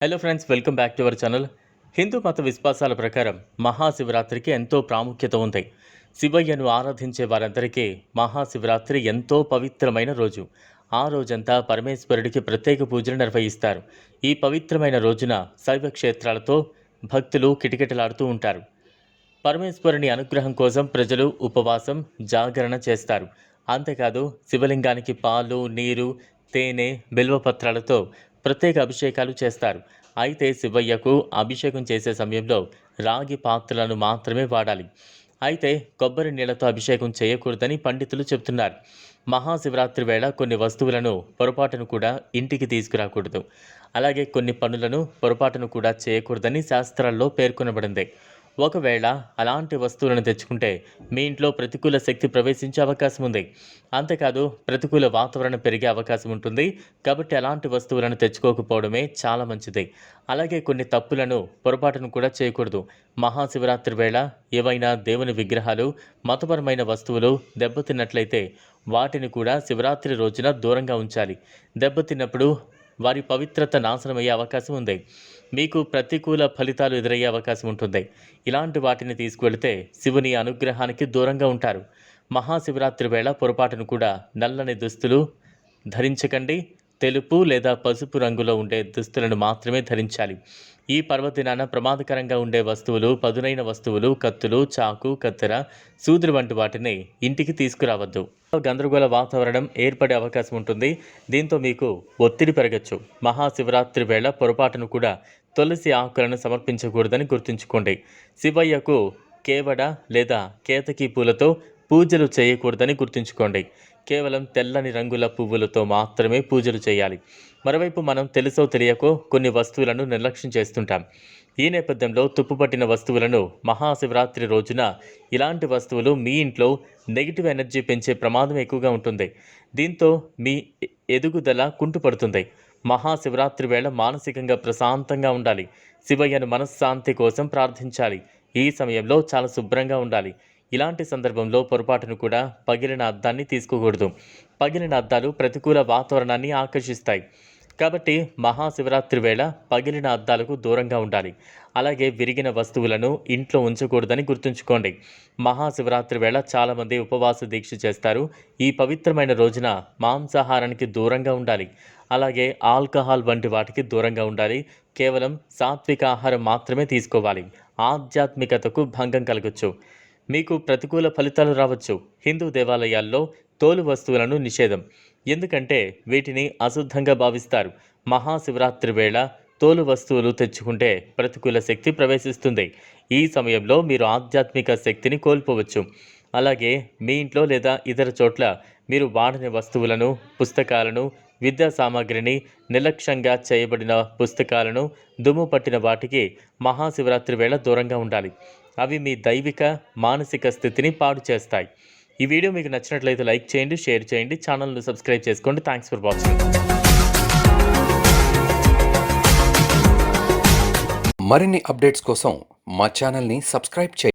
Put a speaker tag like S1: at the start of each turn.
S1: Hello friends, welcome back to our channel. Hindu మత విశ్వాసాల ప్రకారం మహాశివరాత్రికి ఎంతో ప్రాముఖ్యత ఉంది. శివయ్యను ఆరాధించే వారందరికీ మహాశివరాత్రి ఎంతో పవిత్రమైన రోజు. ఆ రోజంతా పరమేశ్వరుడికి ప్రత్యేక పూజలు నిర్వహిస్తారు. ఈ పవిత్రమైన రోజున శైవ క్షేత్రాలతో భక్తులు కిటకిటలాడుతూ ఉంటారు. పరమేశ్వరుని అనుగ్రహం కోసం ప్రజలు ఉపవాసం, జాగరణ చేస్తారు. అంతేకాదు శివలింగానికి పాలు, నీరు, తేనె, బిల్వపత్రాలతో ప్రత్యేక అభిషేకాలు చేస్తారు. అయితే శివయ్యకు అభిషేకం చేసే సమయంలో రాగి పాత్రలను మాత్రమే వాడాలి. అయితే కొబ్బరి నీళ్లతో అభిషేకం చేయకూడదని పండితులు చెబుతున్నారు. మహాశివరాత్రి వేళ కొన్ని వస్తువులను పొరపాటును కూడా ఇంటికి తీసుకురాకూడదు. అలాగే కొన్ని పనులను పొరపాటును కూడా చేయకూడదని శాస్త్రాల్లో పేర్కొనబడింది. ఒకవేళ అలాంటి వస్తువులను తెచ్చుకుంటే మీ ఇంట్లో ప్రతికూల శక్తి ప్రవేశించే అవకాశం ఉంది. అంతేకాదు ప్రతికూల వాతావరణం పెరిగే అవకాశం ఉంటుంది. కాబట్టి అలాంటి వస్తువులను తెచ్చుకోకపోవడమే చాలా మంచిది. అలాగే కొన్ని తప్పులను పొరపాటును కూడా చేయకూడదు. మహాశివరాత్రి వేళ ఏవైనా దేవుని విగ్రహాలు, మతపరమైన వస్తువులు దెబ్బతిన్నట్లయితే వాటిని కూడా శివరాత్రి రోజున దూరంగా ఉంచాలి. దెబ్బతిన్నప్పుడు వారి పవిత్రత నాశనమయ్యే అవకాశం ఉంది. మీకు ప్రతికూల ఫలితాలు ఎదురయ్యే అవకాశం ఉంటుంది. ఇలాంటి వాటిని తీసుకువెళితే శివుని అనుగ్రహానికి దూరంగా ఉంటారు. మహాశివరాత్రి వేళ పొరపాటును కూడా నల్లని దుస్తులు ధరించకండి. తెలుపు లేదా పసుపు రంగులో ఉండే దుస్తులను మాత్రమే ధరించాలి. ఈ పర్వదినాన ప్రమాదకరంగా ఉండే వస్తువులు, పదునైన వస్తువులు, కత్తులు, చాకు, కత్తెర, సూదులు వంటి వాటిని ఇంటికి తీసుకురావద్దు. గందరగోళ వాతావరణం ఏర్పడే అవకాశం ఉంటుంది. దీంతో మీకు ఒత్తిడి పెరగచ్చు. మహాశివరాత్రి వేళ పొరపాటును కూడా తులసి ఆకులను సమర్పించకూడదని గుర్తుంచుకోండి. శివయ్యకు కేవడ లేదా కేతకి పూలతో పూజలు చేయకూడదని గుర్తుంచుకోండి. కేవలం తెల్లని రంగుల పువ్వులతో మాత్రమే పూజలు చేయాలి. మరోవైపు మనం తెలుసో తెలియకో కొన్ని వస్తువులను నిర్లక్ష్యం చేస్తుంటాం. ఈ నేపథ్యంలో తుప్పుపట్టిన వస్తువులను మహాశివరాత్రి రోజున ఇలాంటి వస్తువులు మీ ఇంట్లో నెగిటివ్ ఎనర్జీ పెంచే ప్రమాదం ఎక్కువగా ఉంటుంది. దీంతో మీ ఎదుగుదల కుంటుపడుతుంది. మహాశివరాత్రి వేళ మానసికంగా ప్రశాంతంగా ఉండాలి. శివయ్యను మనశ్శాంతి కోసం ప్రార్థించాలి. ఈ సమయంలో చాలా శుభ్రంగా ఉండాలి. ఇలాంటి సందర్భంలో పొరపాటును కూడా పగిలిన అద్దాన్ని తీసుకోకూడదు. పగిలిన అద్దాలు ప్రతికూల వాతావరణాన్ని ఆకర్షిస్తాయి. కాబట్టి మహాశివరాత్రి వేళ పగిలిన అద్దాలకు దూరంగా ఉండాలి. అలాగే విరిగిన వస్తువులను ఇంట్లో ఉంచకూడదని గుర్తుంచుకోండి. మహాశివరాత్రి వేళ చాలామంది ఉపవాస దీక్ష చేస్తారు. ఈ పవిత్రమైన రోజున మాంసాహారానికి దూరంగా ఉండాలి. అలాగే ఆల్కహాల్ వంటి వాటికి దూరంగా ఉండాలి. కేవలం సాత్విక ఆహారం మాత్రమే తీసుకోవాలి. ఆధ్యాత్మికతకు భంగం కలగచ్చు. మీకు ప్రతికూల ఫలితాలు రావచ్చు. హిందూ దేవాలయాల్లో తోలు వస్తువులను నిషేధం. ఎందుకంటే వీటిని అశుద్ధంగా భావిస్తారు. మహాశివరాత్రి వేళ తోలు వస్తువులు తెచ్చుకుంటే ప్రతికూల శక్తి ప్రవేశిస్తుంది. ఈ సమయంలో మీరు ఆధ్యాత్మిక శక్తిని కోల్పోవచ్చు. అలాగే మీ ఇంట్లో లేదా ఇతర చోట్ల మీరు వాడని వస్తువులను, పుస్తకాలను, విద్యా సామాగ్రిని, నిర్లక్ష్యంగా చేయబడిన పుస్తకాలను, దుమ్ము పట్టిన వాటికి మహాశివరాత్రి వేళ దూరంగా ఉండాలి. అవి మీ దైవిక, మానసిక స్థితిని పాడు చేస్తాయి. ఈ వీడియో మీకు నచ్చినట్లయితే లైక్ చేయండి, షేర్ చేయండి, ఛానల్ను సబ్స్క్రైబ్ చేసుకోండి. Thanks for watching.
S2: మరిన్ని అప్డేట్స్ కోసం మా ఛానల్ని సబ్స్క్రైబ్ చేయండి.